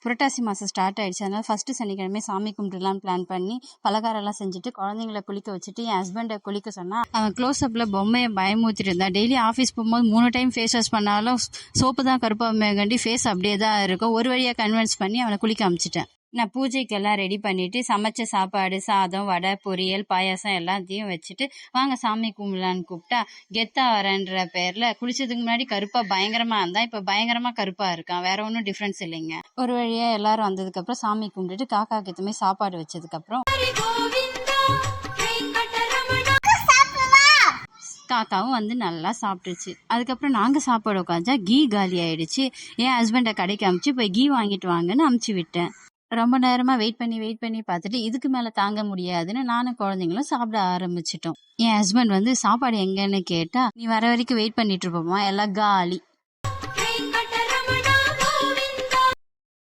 புரட்டாசி மாதம் ஸ்டார்ட் ஆயிடுச்சு. அதனால ஃபர்ஸ்ட் சனிக்கிழமை சாமி கும்பிட்டுலான்னு பிளான் பண்ணி பலகாரம்லாம் செஞ்சுட்டு குழந்தைங்கள குளிக்க வச்சுட்டு என் ஹஸ்பண்டை குளிக்க சொன்னா அவன் க்ளோஸ் அப்ல பொம்மையை பயமுறுத்திட்டு இருந்தான். டெய்லி ஆஃபீஸ் போகும்போது 3 டைம் ஃபேஸ் வாஷ் பண்ணாலும் சோப்பு தான் கருப்பாகண்டி ஃபேஸ் அப்படியே தான் இருக்கும். ஒரு வழியாக கன்வின்ஸ் பண்ணி அவனை குளிக்க அமிச்சிட்டேன். நான் பூஜைக்கெல்லாம் ரெடி பண்ணிட்டு சமைச்ச சாப்பாடு, சாதம், வடை, பொரியல், பாயாசம் எல்லாத்தையும் வச்சுட்டு வாங்க சாமி கும்பிடலான்னு கூப்பிட்டா கெத்தா வரேன்ற பேர்ல குளிச்சதுக்கு முன்னாடி கருப்பா பயங்கரமா இருந்தா இப்ப பயங்கரமா கருப்பா இருக்கான். வேற ஒன்றும் டிஃப்ரென்ஸ் இல்லைங்க. ஒரு வழியா எல்லாரும் வந்ததுக்கு அப்புறம் சாமி கும்பிட்டுட்டு காக்காக்கு எதுவுமே சாப்பாடு வச்சதுக்கு அப்புறம் காக்காவும் வந்து நல்லா சாப்பிட்டுச்சு. அதுக்கப்புறம் நாங்கள் சாப்பாடு உட்காந்தா கீ காலி ஆயிடுச்சு. என் ஹஸ்பண்டை கடைக்கு அமுச்சு போய் கீ வாங்கிட்டு வாங்கன்னு அமுச்சு விட்டேன். ரொம்ப நேரமாக வெயிட் பண்ணி பார்த்துட்டு இதுக்கு மேலே தாங்க முடியாதுன்னு நானும் குழந்தைங்களும் சாப்பிட ஆரம்பிச்சிட்டோம். என் ஹஸ்பண்ட் வந்து சாப்பாடு எங்கன்னு கேட்டால் நீ வர வரைக்கும் வெயிட் பண்ணிட்டு இருப்போமா, எல்லாம் காலி.